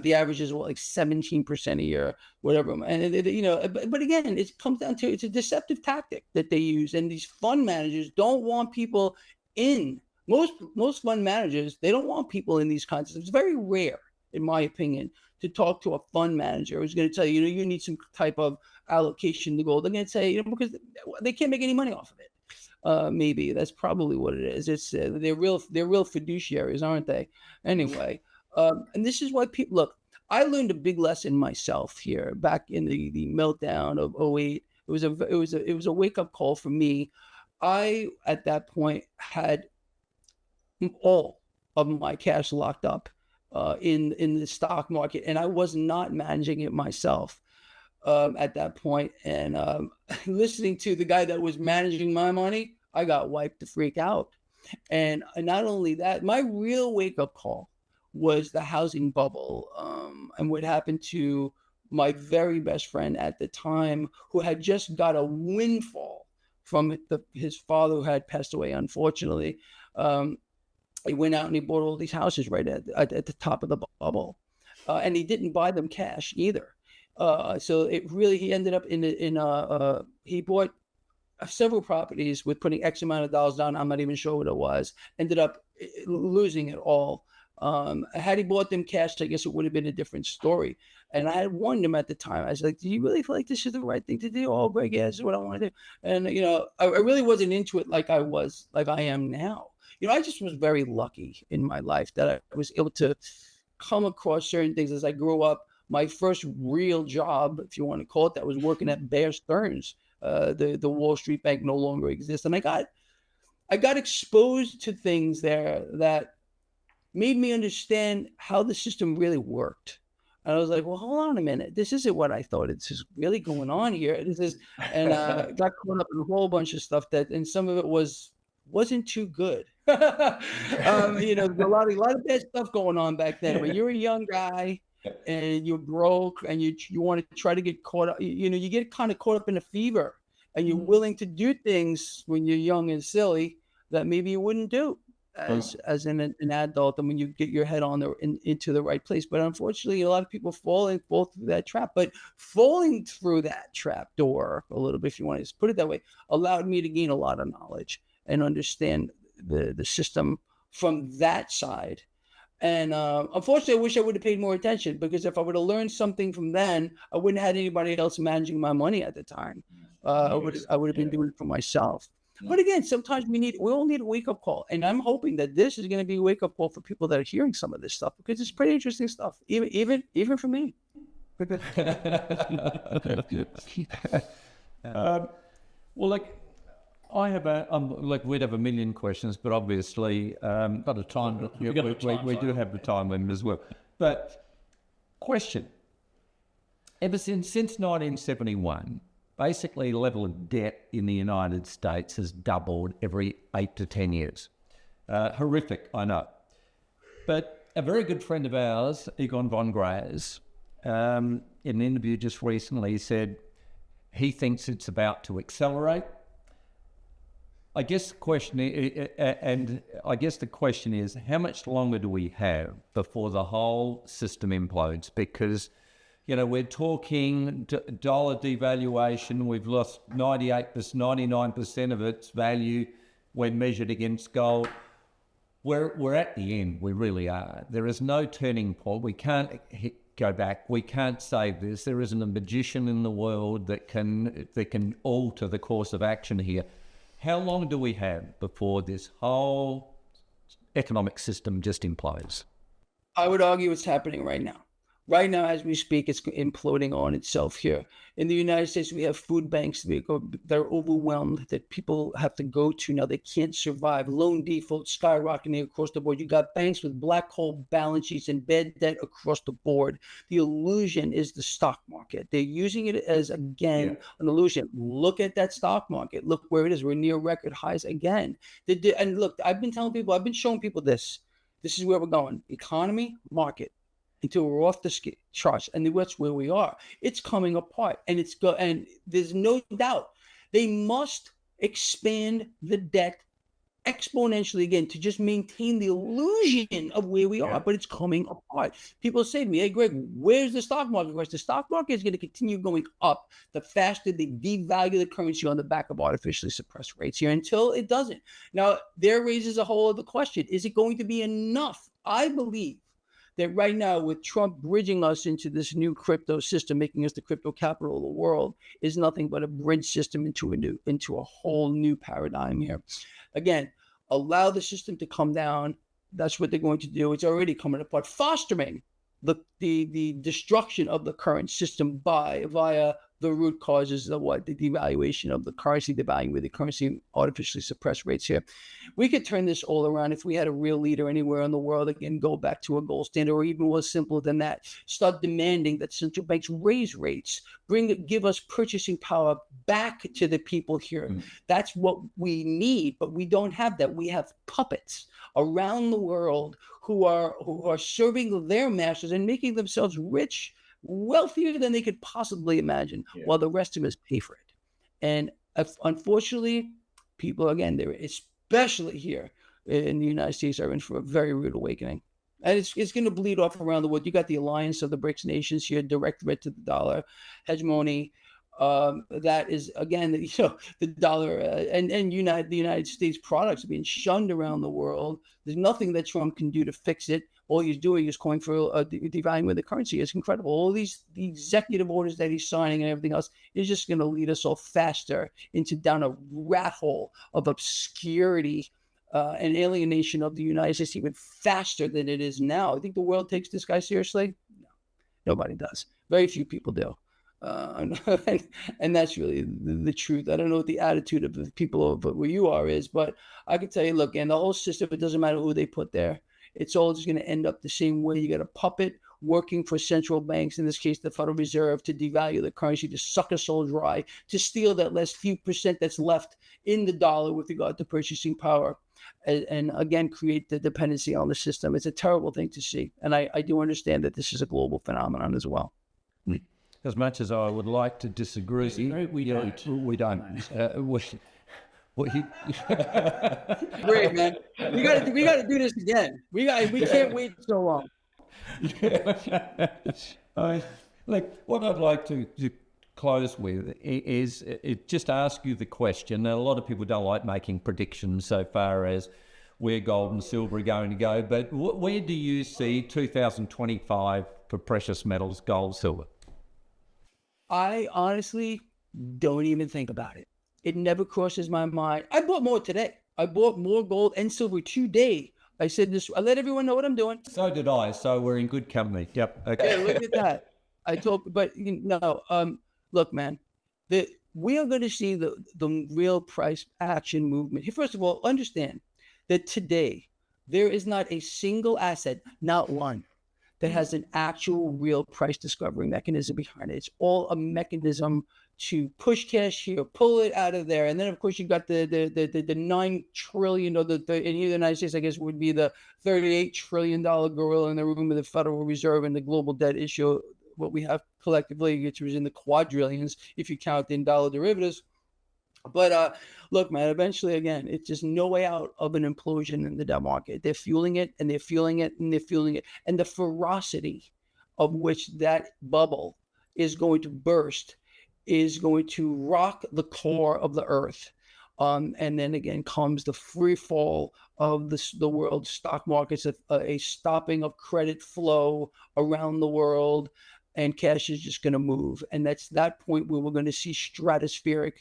The average is like 17% a year, whatever. And but again, it comes down to, it's a deceptive tactic that they use, and these fund managers don't want people in. Most fund managers, they don't want people in these concepts. It's very rare, in my opinion, to talk to a fund manager who's going to tell you, you need some type of allocation to gold. They're going to say, because they can't make any money off of it. Maybe that's probably what it is. It's they're real fiduciaries, aren't they? Anyway. And this is why people look. I learned a big lesson myself here back in the meltdown of 2008. It was a wake up call for me. I, at that point, had all of my cash locked up in the stock market, and I was not managing it myself at that point. And listening to the guy that was managing my money, I got wiped the freak out. And not only that, my real wake up call was the housing bubble, and what happened to my very best friend at the time, who had just got a windfall from his father, who had passed away, unfortunately. He went out and he bought all these houses right at the top of the bubble, and he didn't buy them cash either. So he ended up he bought several properties with putting X amount of dollars down. I'm not even sure what it was. Ended up losing it all. Had he bought them cash, I guess it would have been a different story. And I had warned him at the time. I was like, do you really feel like this is the right thing to do? Oh, Greg, yeah, this is what I want to do. And, I really wasn't into it like I am now. I just was very lucky in my life that I was able to come across certain things as I grew up. My first real job, if you want to call it that, was working at Bear Stearns. The Wall Street Bank no longer exists. And I got exposed to things there that made me understand how the system really worked. And I was like, well, hold on a minute. This isn't what I thought. This is really going on here. And got caught up in a whole bunch of stuff and some of it wasn't too good. There's a lot of bad stuff going on back then. When you're a young guy and you're broke and you want to try to get caught up, you get kind of caught up in a fever, and you're willing to do things when you're young and silly that maybe you wouldn't do as an adult, and when you get your head on into the right place. But unfortunately, a lot of people fall through that trap. But falling through that trap door a little bit, if you want to put it that way, allowed me to gain a lot of knowledge and understand the system from that side. And unfortunately, I wish I would have paid more attention, because if I would have learned something from then, I wouldn't have had anybody else managing my money at the time. I would have been doing it for myself. But again, sometimes we all need a wake-up call. And I'm hoping that this is going to be a wake-up call for people that are hearing some of this stuff, because it's pretty interesting stuff, even for me. Well, like, I have we'd have a million questions, but obviously, Got a time. we do have the time limit as well. But question: ever since 1971, basically, the level of debt in the United States has doubled every 8 to 10 years. Horrific, I know. But a very good friend of ours, Egon von Greyer's, in an interview just recently said he thinks it's about to accelerate. I guess the question is, how much longer do we have before the whole system implodes? Because, we're talking dollar devaluation. We've lost 99% of its value when measured against gold. We're at the end. We really are. There is no turning point. We can't go back. We can't save this. There isn't a magician in the world that can alter the course of action here. How long do we have before this whole economic system just implodes? I would argue it's happening right now. Right now, as we speak, it's imploding on itself here. In the United States, we have food banks that are overwhelmed, that people have to go to now. They can't survive. Loan defaults skyrocketing across the board. You got banks with black hole balance sheets and bad debt across the board. The illusion is the stock market. They're using it as, again, an illusion. Look at that stock market. Look where it is. We're near record highs again. And look, I've been showing people this. This is where we're going. Economy, market. Until we're off the charts, and that's where we are. It's coming apart, and and there's no doubt they must expand the debt exponentially again to just maintain the illusion of where we are. But it's coming apart. People say to me, "Hey, Greg, where's the stock market?" Because the stock market is going to continue going up the faster they devalue the currency on the back of artificially suppressed rates here until it doesn't. Now, there raises a whole other question: is it going to be enough? I believe that right now, with Trump bridging us into this new crypto system, making us the crypto capital of the world, is nothing but a bridge system into a whole new paradigm here. Again, allow the system to come down. That's what they're going to do. It's already coming apart, fostering the destruction of the current system via the root causes of the devaluation of the currency, devaluing with the currency, artificially suppressed rates here. We could turn this all around if we had a real leader anywhere in the world, again, go back to a gold standard, or even more simple than that. Start demanding that central banks raise rates, give us purchasing power back to the people here. That's what we need, but we don't have that. We have puppets around the world who are serving their masters and making themselves rich, wealthier than they could possibly imagine, while the rest of us pay for it. And unfortunately, people, again, they're especially here in the United States, are in for a very rude awakening. And it's going to bleed off around the world. You got the alliance of the BRICS nations here, direct threat to the dollar, hegemony. That is, again, the dollar and the United States products are being shunned around the world. There's nothing that Trump can do to fix it. All he's doing is calling for devaluing with the currency. It's incredible. All the executive orders that he's signing and everything else is just going to lead us all faster down a rat hole of obscurity and alienation of the United States even faster than it is now. I think the world takes this guy seriously. No, nobody does. Very few people do. And that's really the truth. I don't know what the attitude of the people where you are is, but I can tell you, look, and the whole system, it doesn't matter who they put there. It's all just going to end up the same way. You got a puppet working for central banks, in this case, the Federal Reserve, to devalue the currency, to suck us all dry, to steal that last few percent that's left in the dollar with regard to purchasing power, and again, create the dependency on the system. It's a terrible thing to see. And I do understand that this is a global phenomenon as well. As much as I would like to disagree, we don't. Great, man. We got to do this again. We can't wait so long. What I'd like to close with is just ask you the question. Now, a lot of people don't like making predictions so far as where gold and silver are going to go, but where do you see 2025 for precious metals, gold, silver? I honestly don't even think about it. It never crosses my mind. I bought more today. I bought more gold and silver today. I said this. I let everyone know what I'm doing. So did I. So we're in good company. Yep. Okay. Yeah, look at that. but look, man, we are going to see the real price action movement. First of all, understand that today there is not a single asset, not one, that has an actual real price discovery mechanism behind it. It's all a mechanism to push cash here, pull it out of there. And then of course you got the 9 trillion, or in the United States, I guess would be the $38 trillion gorilla in the room of the Federal Reserve and the global debt issue, what we have collectively, which was in the quadrillions if you count in dollar derivatives. But look, man, eventually, again, it's just no way out of an implosion in the debt market. They're fueling it, and they're fueling it, and they're fueling it. And the ferocity of which that bubble is going to burst is going to rock the core of the earth. And then again comes the free fall of the world's stock markets, a stopping of credit flow around the world, and cash is just going to move. And that's that point where we're going to see stratospheric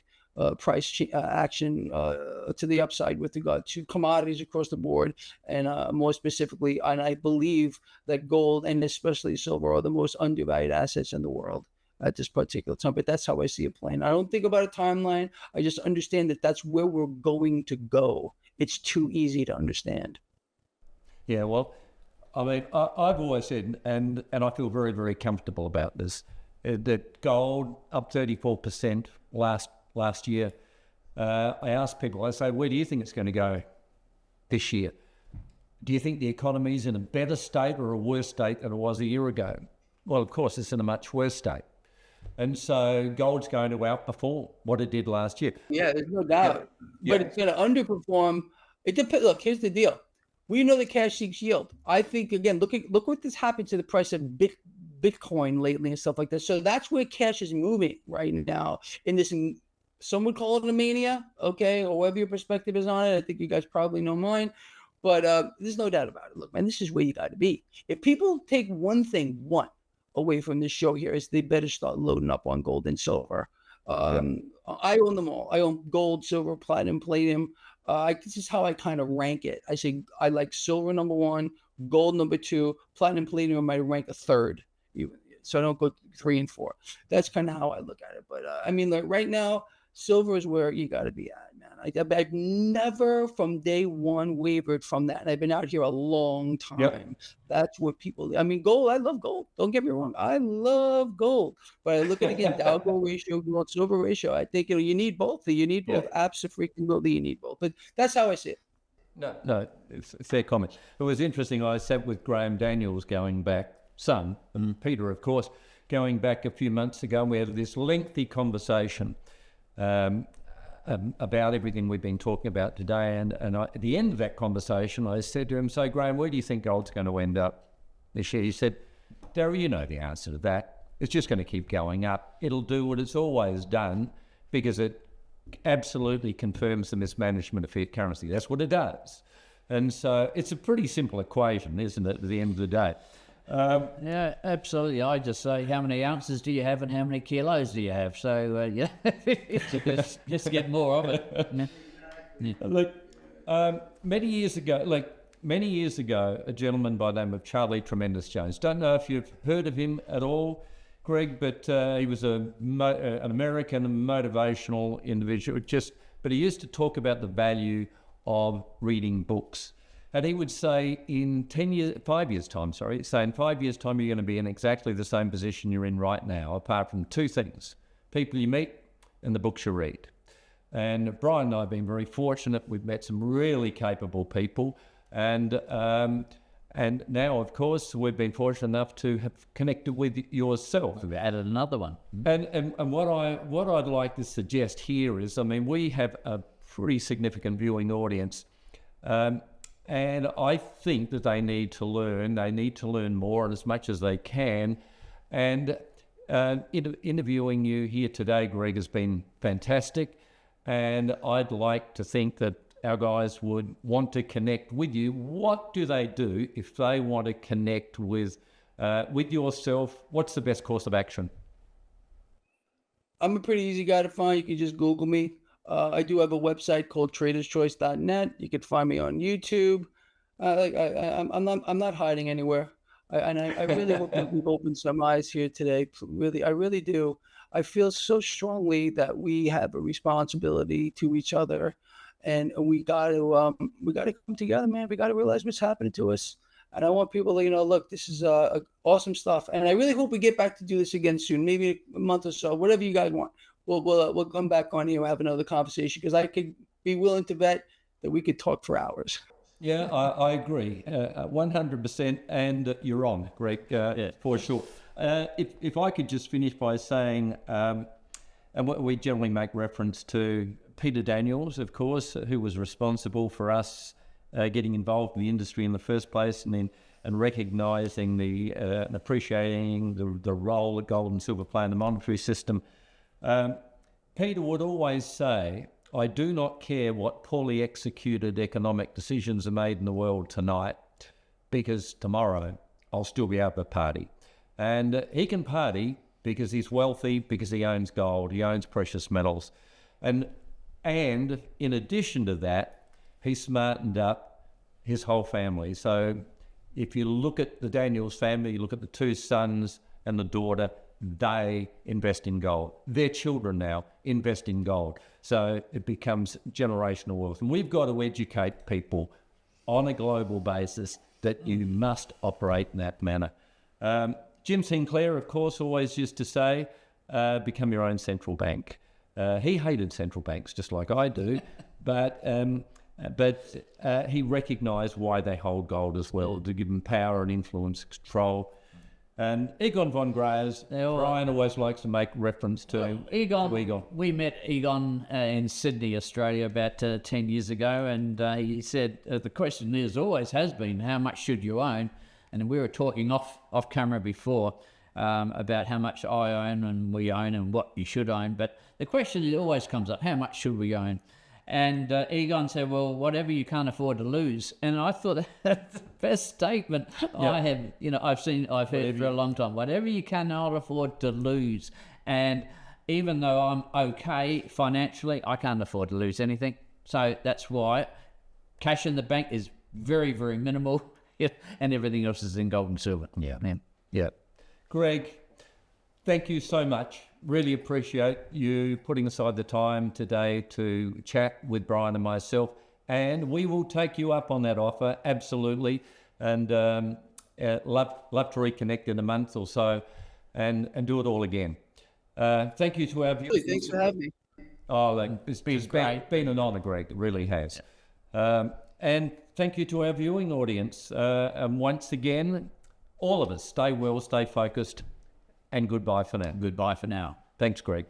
price action to the upside with regard to commodities across the board, and more specifically, and I believe that gold and especially silver are the most undervalued assets in the world at this particular time. But that's how I see it playing. I don't think about a timeline. I just understand that that's where we're going to go. It's too easy to understand. Yeah, well, I mean, I've always said, and I feel very, very comfortable about this, that gold up 34% last year. I asked people, I say, where do you think it's going to go this year? Do you think the economy is in a better state or a worse state than it was a year ago? Well, of course, it's in a much worse state. And so gold's going to outperform what it did last year. Yeah, there's no doubt. Yeah. But it's going to underperform. It depends. Look, here's the deal. We know that cash seeks yield. I think, again, look what has happened to the price of Bitcoin lately and stuff like that. So that's where cash is moving right now in this. Some would call it a mania, okay, or whatever your perspective is on it. I think you guys probably know mine, but there's no doubt about it. Look, man, this is where you got to be. If people take one thing away from this show here, is they better start loading up on gold and silver. I own them all. I own gold, silver, platinum, palladium. This is how I kind of rank it. I say I like silver number 1, gold number 2, platinum, palladium might rank a third, even. So I don't go 3 and 4. That's kind of how I look at it. But I mean, like right now, silver is where you got to be at, man. I've never from day one wavered from that. And I've been out here a long time. Yep. That's what people, I mean, gold, I love gold. Don't get me wrong. I love gold. But I look at, again, Dow gold ratio, gold silver ratio. I think, you need both. You need both. Absolutely, you need both. But that's how I see it. No, it's a fair comment. It was interesting. I sat with Graham Daniels going back, son, and Peter, of course, going back a few months ago. And we had this lengthy conversation about everything we've been talking about today. And at the end of that conversation, I said to him, so Graham, where do you think gold's going to end up this year? He said, Darryl, you know the answer to that. It's just going to keep going up. It'll do what it's always done because it absolutely confirms the mismanagement of fiat currency. That's what it does. And so it's a pretty simple equation, isn't it, at the end of the day? Yeah, absolutely. I just say, how many ounces do you have and how many kilos do you have? So, just get more of it. Yeah. Look, many years ago, a gentleman by the name of Charlie Tremendous Jones. Don't know if you've heard of him at all, Greg, but he was an American motivational individual. But he used to talk about the value of reading books. And he would say in 5 years' time, you're going to be in exactly the same position you're in right now, apart from 2 things: people you meet and the books you read. And Brian and I have been very fortunate. We've met some really capable people. And now, of course, we've been fortunate enough to have connected with yourself. We've added another one. And what I'd like to suggest here is, I mean, we have a pretty significant viewing audience. And I think that they need to learn more and as much as they can. And interviewing you here today, Greg, has been fantastic. And I'd like to think that our guys would want to connect with you. What do they do if they want to connect with yourself? What's the best course of action? I'm a pretty easy guy to find. You can just Google me. I do have a website called traderschoice.net. You can find me on YouTube. I'm not hiding anywhere. I really hope that we've opened some eyes here today. Really, I really do. I feel so strongly that we have a responsibility to each other, and we got to come together, man. We got to realize what's happening to us. And I want people to, look, this is awesome stuff. And I really hope we get back to do this again soon, maybe a month or so, whatever you guys want. We'll come back on here and have another conversation, because I could be willing to bet that we could talk for hours. Yeah, I agree, 100%, and you're on, Greg, for sure. If I could just finish by saying, and we generally make reference to Peter Daniels, of course, who was responsible for us getting involved in the industry in the first place, and recognising and appreciating the role that gold and silver play in the monetary system. Peter would always say, I do not care what poorly executed economic decisions are made in the world tonight, because tomorrow I'll still be able to party. And he can party because he's wealthy, because he owns gold, he owns precious metals. And in addition to that, he smartened up his whole family. So if you look at the Daniels family, you look at the two sons and the daughter, they invest in gold. Their children now invest in gold. So it becomes generational wealth. And we've got to educate people on a global basis that you must operate in that manner. Jim Sinclair, of course, always used to say, become your own central bank. He hated central banks, just like I do, but he recognised why they hold gold as well, to give them power and influence, control. And Egon von Greyer's, Brian always likes to make reference to Egon. We met Egon in Sydney, Australia, about 10 years ago, and he said, the question always has been, how much should you own? And we were talking off camera before about how much I own and we own and what you should own. But the question always comes up, how much should we own? And Egon said, well, whatever you can't afford to lose. And I thought that's the best statement I have, I've heard for a long time. Whatever you cannot afford to lose. And even though I'm okay financially, I can't afford to lose anything. So that's why cash in the bank is very, very minimal. And everything else is in gold and silver. Yeah. Greg, thank you so much. Really appreciate you putting aside the time today to chat with Brian and myself. And we will take you up on that offer, absolutely. And love to reconnect in a month or so and do it all again. Thank you to our viewers. Thanks for having me. Oh, it's been an honour, Greg. It really has. And thank you to our viewing audience. And once again, all of us, stay well, stay focused, and goodbye for now. Goodbye for now. Thanks, Greg.